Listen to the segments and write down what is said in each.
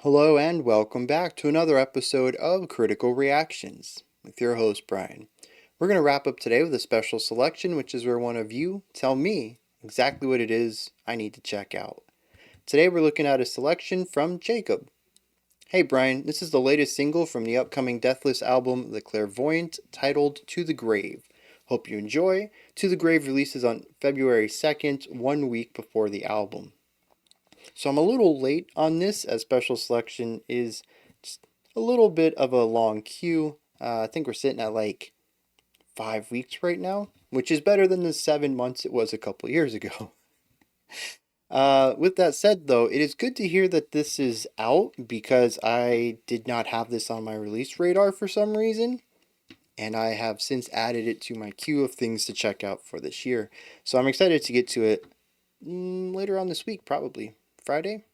Hello and welcome back to another episode of Critical Reactions with your host Bryan. We're going to wrap up today with a special selection, which is where one of you tell me exactly what it is I need to check out. Today we're looking at a selection from Jacob. Hey Bryan, this is the latest single from the upcoming Deathless album The Clairvoyant, titled To the Grave. Hope you enjoy. To the Grave releases on February 2nd, 1 week before the album. So I'm a little late on this, as special selection is just a little bit of a long queue. I think we're sitting at like 5 weeks right now, which is better than the 7 months it was a couple years ago. With that said, though, it is good to hear that this is out because I did not have this on my release radar for some reason, and I have since added it to my queue of things to check out for this year. So I'm excited to get to it later on this week, probably Friday.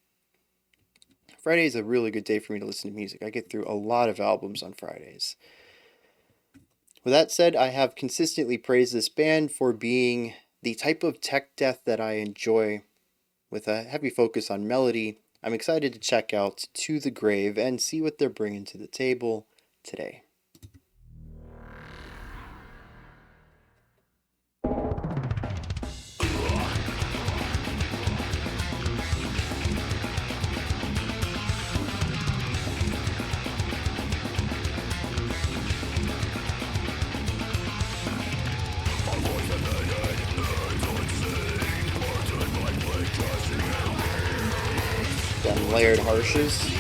Friday is a really good day for me to listen to music. I get through a lot of albums on Fridays. With that said, I have consistently praised this band for being the type of tech death that I enjoy, with a heavy focus on melody. I'm excited to check out To the Grave and see what they're bringing to the table today. Them layered harshes.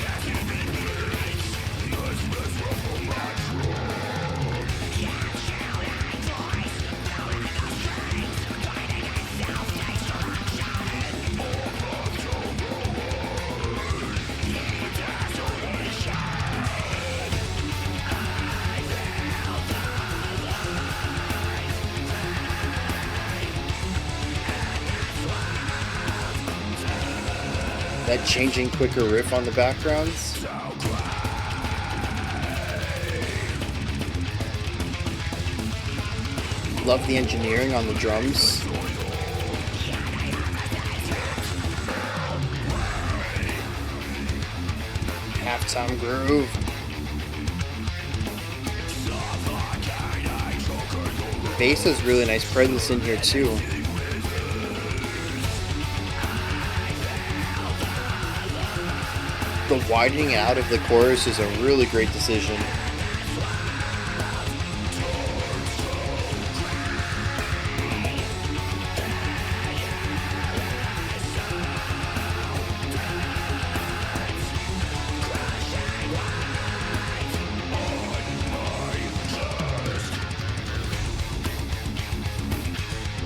That changing quicker riff on the backgrounds. Love the engineering on the drums. Halftime groove. Bass has really nice presence in here too. The widening out of the chorus is a really great decision.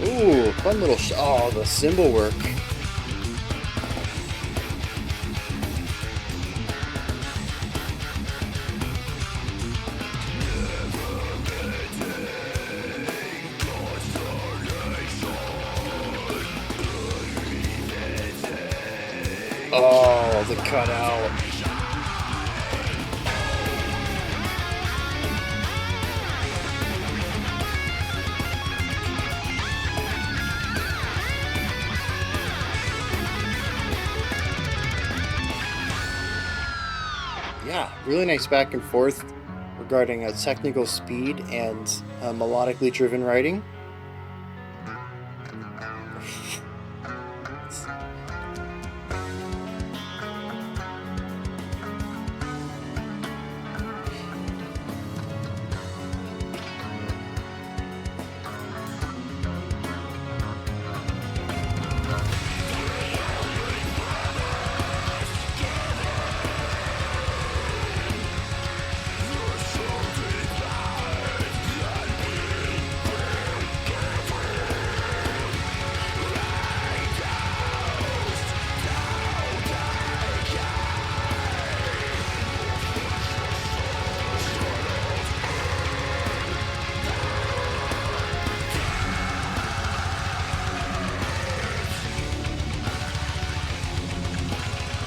Ooh, fun little oh, the cymbal work. Oh, the cutout. Yeah, really nice back and forth regarding technical speed and melodically driven writing.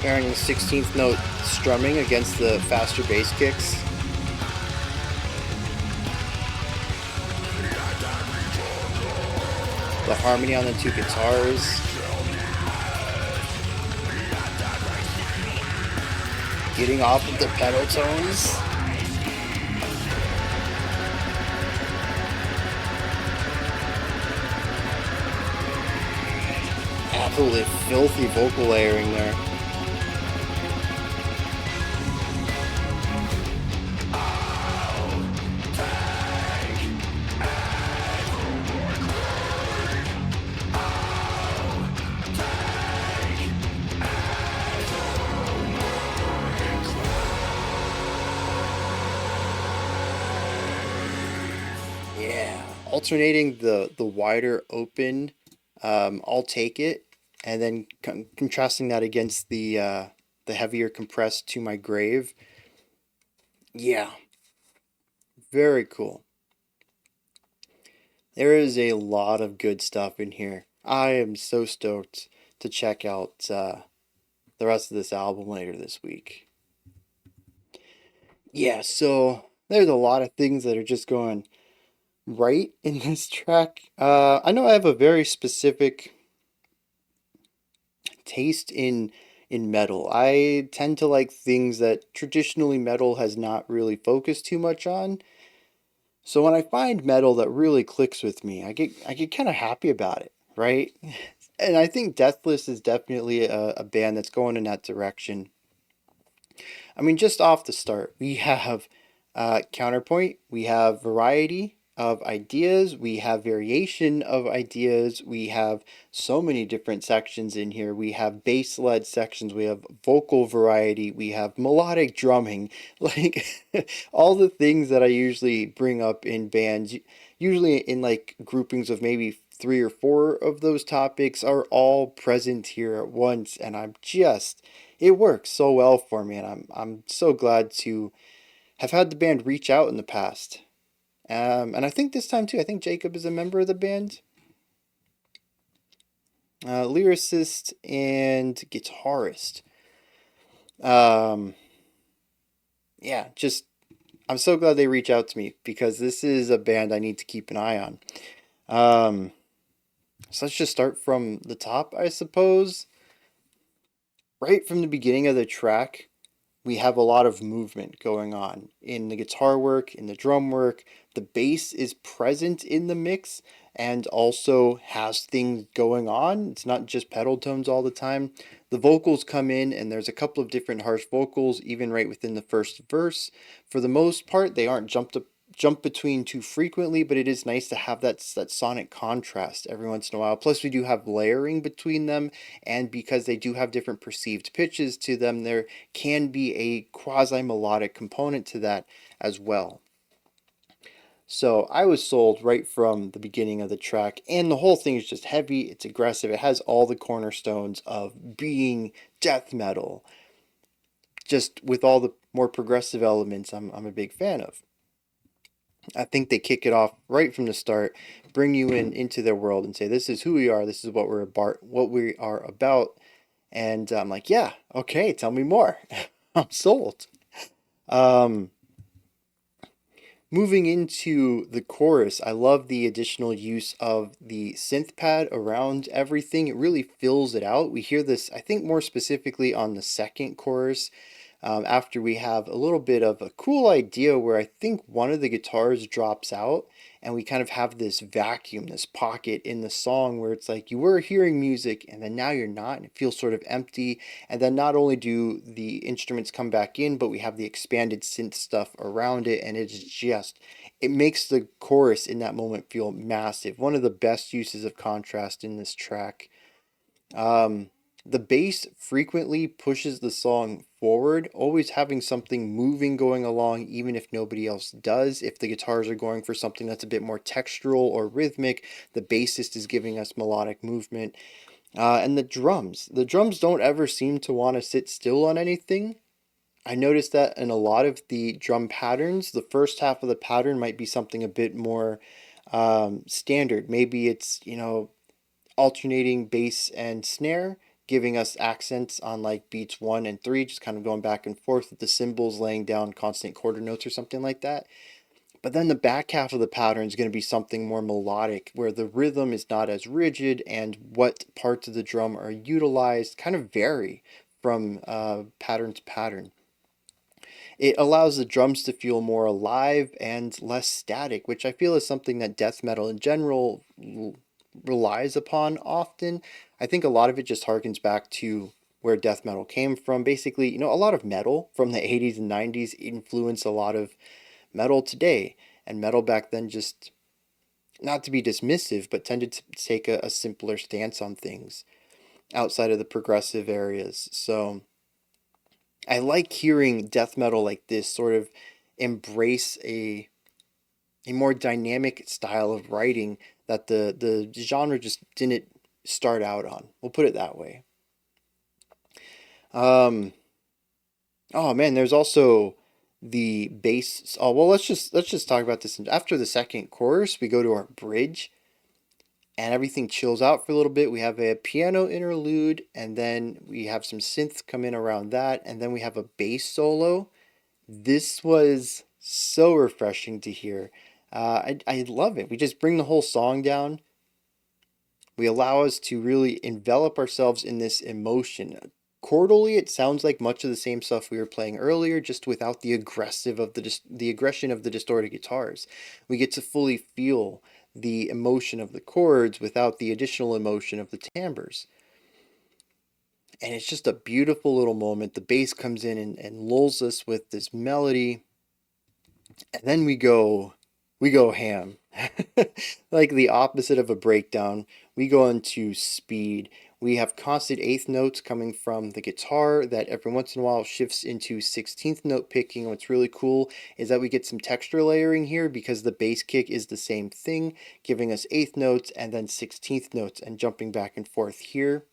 Pairing the 16th note strumming against the faster bass kicks. The harmony on the two guitars. Getting off of the pedal tones. Absolutely filthy vocal layering there. Yeah, alternating the wider open, I'll take it, and then contrasting that against the heavier compressed to my grave. Yeah, very cool. There is a lot of good stuff in here. I am so stoked to check out the rest of this album later this week. Yeah, so there's a lot of things that are just going right in this track. I know I have a very specific taste in metal. I tend to like things that traditionally metal has not really focused too much on. So when I find metal that really clicks with me, I get kind of happy about it, right? And I think Deathless is definitely a band that's going in that direction. I mean, just off the start, we have counterpoint, we have variety of ideas, we have variation of ideas, we have so many different sections in here. We have bass led sections, we have vocal variety, we have melodic drumming, like all the things that I usually bring up in bands, usually in like groupings of maybe three or four of those topics are all present here at once, and it works so well for me, and I'm so glad to have had the band reach out in the past. And I think this time too. I think Jacob is a member of the band, lyricist and guitarist. Um, yeah, just I'm so glad they reach out to me because this is a band I need to keep an eye on. Um, so let's just start from the top, I suppose. Right from the beginning of the track, we have a lot of movement going on in the guitar work, in the drum work. The bass is present in the mix and also has things going on. It's not just pedal tones all the time. The vocals come in, and there's a couple of different harsh vocals, even right within the first verse. For the most part, they aren't jump between too frequently, but it is nice to have that sonic contrast every once in a while. Plus, we do have layering between them, and because they do have different perceived pitches to them, there can be a quasi melodic component to that as well. So I was sold right from the beginning of the track, and the whole thing is just heavy, it's aggressive, it has all the cornerstones of being death metal, just with all the more progressive elements I'm a big fan of. I think they kick it off right from the start, bring you into their world and say, this is who we are, this is what we are about. And I'm like, yeah, okay, tell me more. I'm sold. Um, Moving into the chorus, I love the additional use of the synth pad around everything. It really fills it out. We hear this, I think, more specifically on the second chorus, after we have a little bit of a cool idea where I think one of the guitars drops out, and we kind of have this vacuum, this pocket in the song where it's like you were hearing music and then now you're not, and it feels sort of empty. And then not only do the instruments come back in, but we have the expanded synth stuff around it, and it makes the chorus in that moment feel massive. One of the best uses of contrast in this track. Um, the bass frequently pushes the song forward, always having something moving going along, even if nobody else does. If the guitars are going for something that's a bit more textural or rhythmic, the bassist is giving us melodic movement. And the drums don't ever seem to want to sit still on anything. I noticed that in a lot of the drum patterns, the first half of the pattern might be something a bit more standard. Maybe it's, alternating bass and snare, giving us accents on like beats 1 and 3, just kind of going back and forth with the cymbals laying down constant quarter notes or something like that. But then the back half of the pattern is going to be something more melodic, where the rhythm is not as rigid and what parts of the drum are utilized kind of vary from pattern to pattern. It allows the drums to feel more alive and less static, which I feel is something that death metal in general relies upon often. I think a lot of it just harkens back to where death metal came from. Basically, a lot of metal from the 80s and 90s influenced a lot of metal today. And metal back then just, not to be dismissive, but tended to take a simpler stance on things outside of the progressive areas. So I like hearing death metal like this sort of embrace a more dynamic style of writing that the genre just didn't start out on. We'll put it that way. Um, oh man, there's also the bass. Oh well, let's just talk about this. After the second chorus, we go to our bridge, and everything chills out for a little bit. We have a piano interlude, and then we have some synths come in around that, and then we have a bass solo. This was so refreshing to hear. I love it. We just bring the whole song down. We allow us to really envelop ourselves in this emotion. Chordally, it sounds like much of the same stuff we were playing earlier, just without the aggressive of the aggression of the distorted guitars. We get to fully feel the emotion of the chords without the additional emotion of the timbres. And it's just a beautiful little moment. The bass comes in and lulls us with this melody, and then we go ham. Like the opposite of a breakdown, we go into speed. We have constant eighth notes coming from the guitar that every once in a while shifts into 16th note picking. What's really cool is that we get some texture layering here because the bass kick is the same thing, giving us eighth notes and then 16th notes and jumping back and forth here.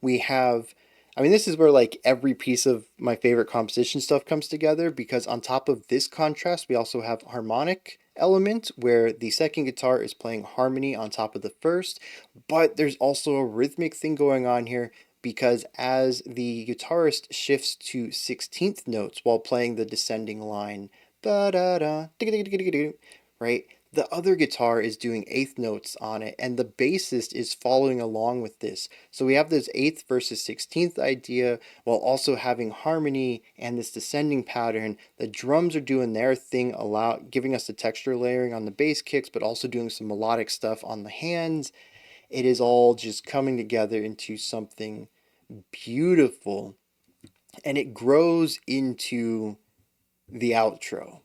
We have, I mean, this is where like every piece of my favorite composition stuff comes together, because on top of this contrast, we also have harmonic element where the second guitar is playing harmony on top of the first, but there's also a rhythmic thing going on here because as the guitarist shifts to 16th notes while playing the descending line, da da da, right? The other guitar is doing eighth notes on it, and the bassist is following along with this. So we have this eighth versus 16th idea while also having harmony and this descending pattern. The drums are doing their thing, giving us the texture layering on the bass kicks, but also doing some melodic stuff on the hands. It is all just coming together into something beautiful, and it grows into the outro,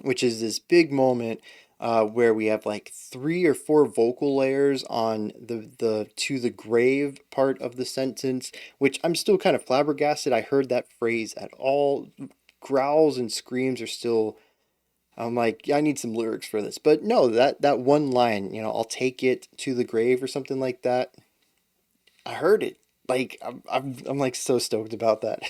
which is this big moment where we have like 3 or 4 vocal layers on the to the grave part of the sentence, which I'm still kind of flabbergasted I heard that phrase at all. Growls and screams are still. I'm like, yeah, I need some lyrics for this, but no, that one line, I'll take it to the grave or something like that. I heard it. Like I'm like so stoked about that.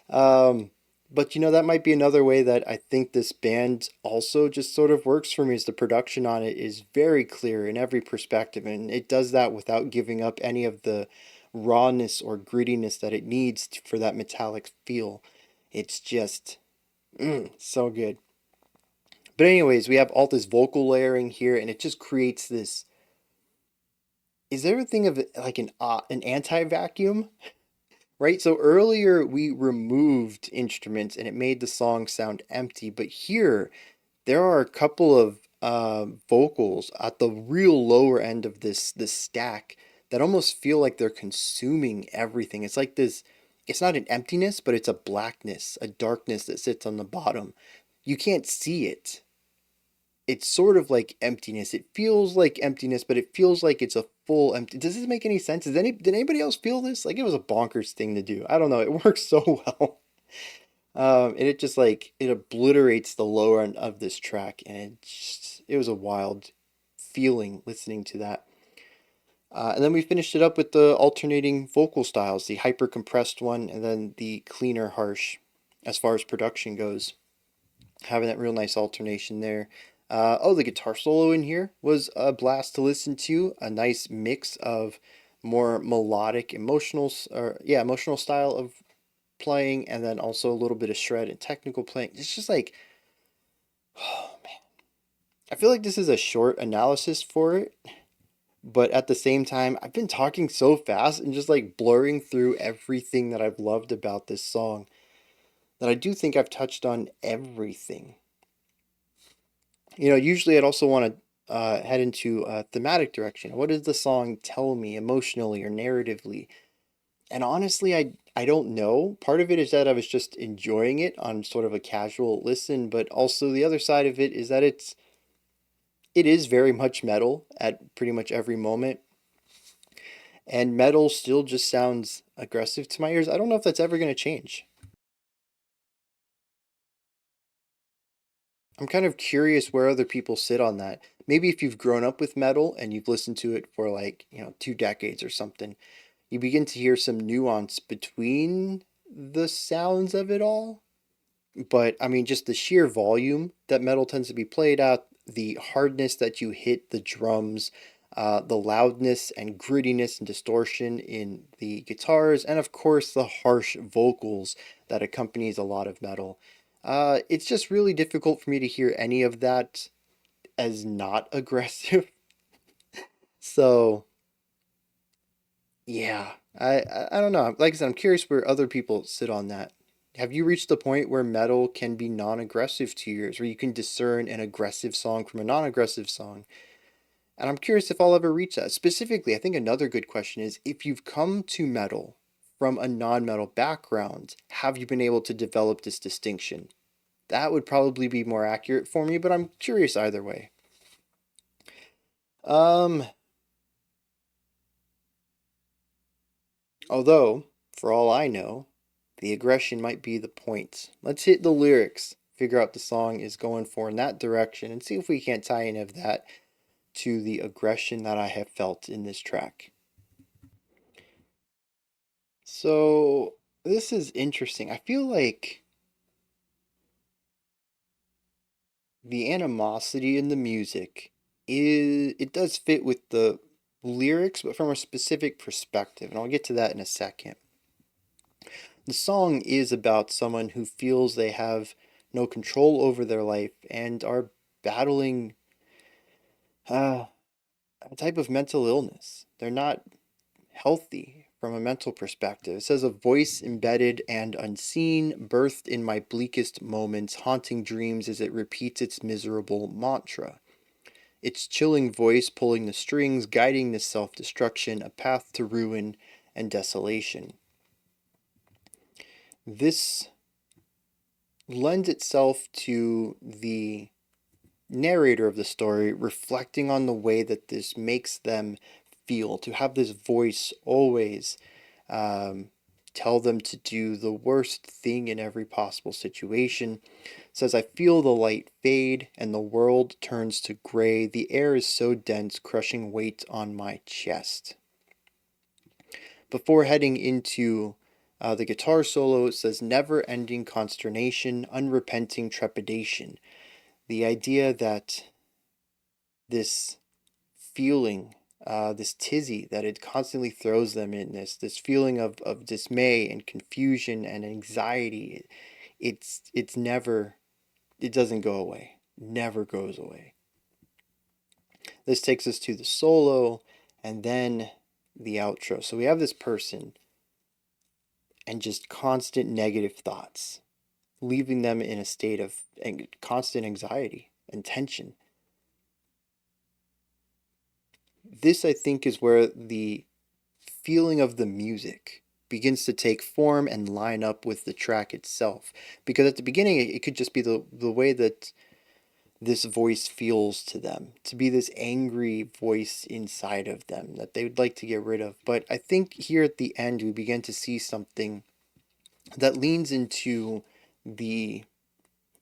Um, but that might be another way that I think this band also just sort of works for me, is the production on it is very clear in every perspective, and it does that without giving up any of the rawness or grittiness that it needs for that metallic feel. It's just so good. But anyways, we have all this vocal layering here, and it just creates this. Is there a thing of like an anti-vacuum? Right? So earlier we removed instruments and it made the song sound empty, but here there are a couple of vocals at the real lower end of this stack that almost feel like they're consuming everything. It's like this, it's not an emptiness, but it's a blackness, a darkness that sits on the bottom. You can't see it. It's sort of like emptiness. It feels like emptiness, but it feels like it's a full empty. Does this make any sense? Did anybody else feel this? Like it was a bonkers thing to do. I don't know. It works so well. And it just like it obliterates the lower end of this track, and it was a wild feeling listening to that. And then we finished it up with the alternating vocal styles, the hyper compressed one, and then the cleaner harsh, as far as production goes, having that real nice alternation there. Oh, the guitar solo in here was a blast to listen to. A nice mix of more melodic, emotional style of playing, and then also a little bit of shred and technical playing. It's just like, oh man, I feel like this is a short analysis for it, but at the same time, I've been talking so fast and just like blurring through everything that I've loved about this song. that I do think I've touched on everything. Usually I'd also want to head into a thematic direction. What does the song tell me emotionally or narratively? And honestly, I don't know. Part of it is that I was just enjoying it on sort of a casual listen, but also the other side of it is that it is very much metal at pretty much every moment. And metal still just sounds aggressive to my ears. I don't know if that's ever going to change. I'm kind of curious where other people sit on that. Maybe if you've grown up with metal and you've listened to it for like, 2 decades or something, you begin to hear some nuance between the sounds of it all. But I mean, just the sheer volume that metal tends to be played at, the hardness that you hit the drums, the loudness and grittiness and distortion in the guitars, and of course the harsh vocals that accompanies a lot of metal. It's just really difficult for me to hear any of that as not aggressive. So yeah, I don't know. Like I said, I'm curious where other people sit on that. Have you reached the point where metal can be non-aggressive to your ears, where you can discern an aggressive song from a non-aggressive song? And I'm curious if I'll ever reach that. Specifically, I think another good question is if you've come to metal from a non-metal background, have you been able to develop this distinction? That would probably be more accurate for me, but I'm curious either way. Um, Although, for all I know, the aggression might be the point. Let's hit the lyrics, figure out the song is going for in that direction, and see if we can't tie any of that to the aggression that I have felt in this track. So, this is interesting. I feel like the animosity in the music it does fit with the lyrics, but from a specific perspective, and I'll get to that in a second. The song is about someone who feels they have no control over their life and are battling a type of mental illness. They're not healthy from a mental perspective. It says, a voice embedded and unseen, birthed in my bleakest moments, haunting dreams as it repeats its miserable mantra. Its chilling voice pulling the strings, guiding the self destruction, a path to ruin and desolation. This lends itself to the narrator of the story reflecting on the way that this makes them feel, to have this voice always um, tell them to do the worst thing in every possible situation. It says, I feel the light fade and the world turns to gray. The air is so dense, crushing weight on my chest. Before heading into the guitar solo, it says, never ending consternation, unrepenting trepidation. The idea that this feeling, this tizzy that it constantly throws them in, this feeling of dismay and confusion and anxiety, it's never, it doesn't go away, never goes away. This takes us to the solo and then the outro. So we have this person and just constant negative thoughts, leaving them in a state of constant anxiety and tension. This, I think, is where the feeling of the music begins to take form and line up with the track itself. Because at the beginning, it could just be the way that this voice feels to them, to be this angry voice inside of them that they would like to get rid of. But I think here at the end, we begin to see something that leans into the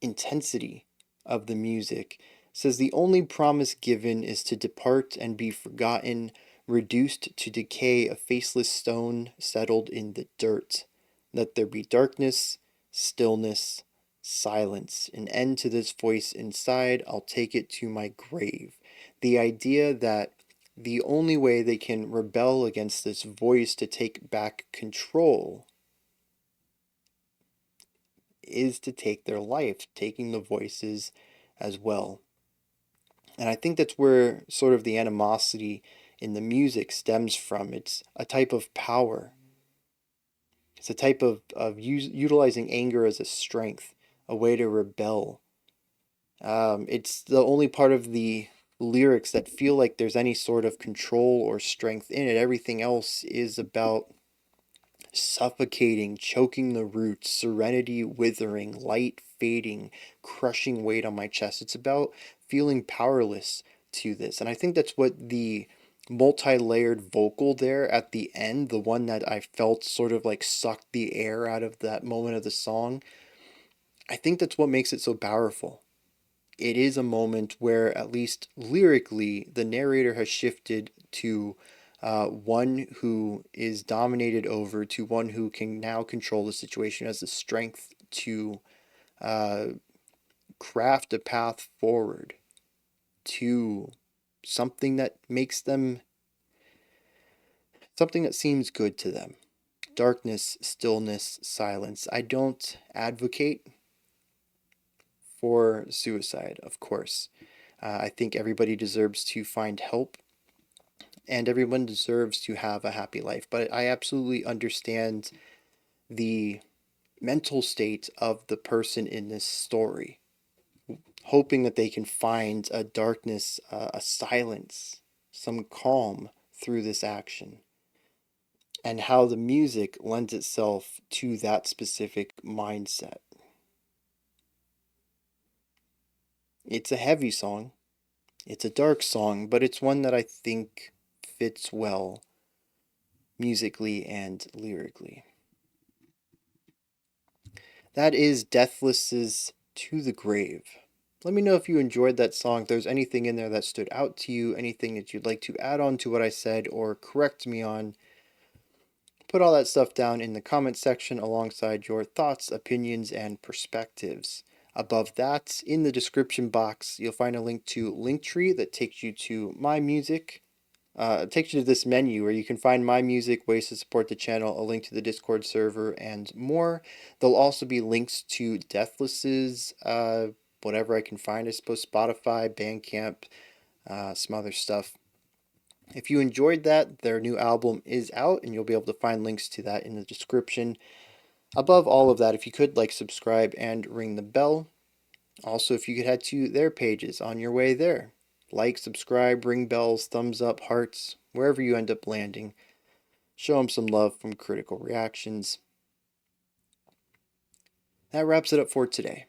intensity of the music. It says, the only promise given is to depart and be forgotten, reduced to decay, a faceless stone settled in the dirt. Let there be darkness, stillness, silence, an end to this voice inside. I'll take it to my grave. The idea that the only way they can rebel against this voice to take back control is to take their life, taking the voices as well. And I think that's where sort of the animosity in the music stems from. It's a type of power. It's a type of utilizing anger as a strength, a way to rebel. It's the only part of the lyrics that feel like there's any sort of control or strength in it. Everything else is about suffocating, choking the roots, serenity withering, light fading, crushing weight on my chest. It's about feeling powerless to this. And I think that's what the multi-layered vocal there at the end, the one that I felt sort of like sucked the air out of that moment of the song, I think that's what makes it so powerful. It is a moment where, at least lyrically, the narrator has shifted to one who is dominated over to one who can now control the situation, has the strength to uh, craft a path forward to something that makes them, something that seems good to them. Darkness, stillness, silence. I don't advocate for suicide, of course. I think everybody deserves to find help and everyone deserves to have a happy life. But I absolutely understand the mental state of the person in this story, hoping that they can find a darkness, a silence, some calm through this action, and how the music lends itself to that specific mindset. It's a heavy song, it's a dark song, but it's one that I think fits well musically and lyrically. That is Deathless's To the Grave. Let me know if you enjoyed that song, if there's anything in there that stood out to you, anything that you'd like to add on to what I said or correct me on. Put all that stuff down in the comment section alongside your thoughts, opinions, and perspectives. Above that, in the description box, you'll find a link to Linktree that takes you to my music. It takes you to this menu where you can find my music, ways to support the channel, a link to the Discord server, and more. There'll also be links to Deathless's, whatever I can find, I suppose, Spotify, Bandcamp, some other stuff. If you enjoyed that, their new album is out, and you'll be able to find links to that in the description. Above all of that, if you could like, subscribe, and ring the bell. Also, if you could head to their pages on your way there. Like, subscribe, ring bells, thumbs up, hearts, wherever you end up landing. Show them some love from Critical Reactions. That wraps it up for today.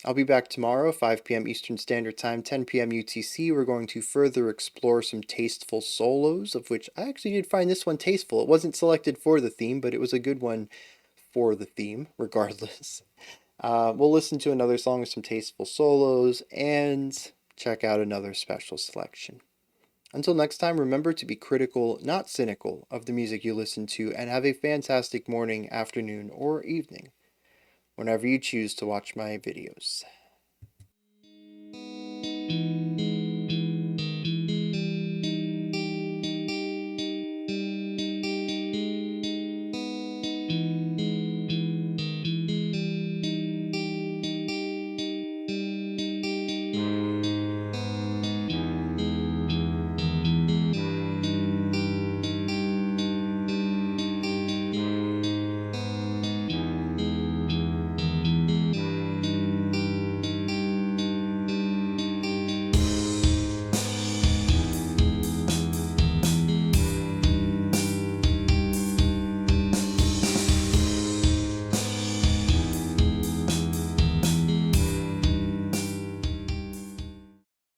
I'll be back tomorrow, 5 p.m. Eastern Standard Time, 10 p.m. UTC. We're going to further explore some tasteful solos, of which I actually did find this one tasteful. It wasn't selected for the theme, but it was a good one for the theme, regardless. We'll listen to another song with some tasteful solos and check out another special selection. Until next time, remember to be critical, not cynical, of the music you listen to, and have a fantastic morning, afternoon, or evening, whenever you choose to watch my videos.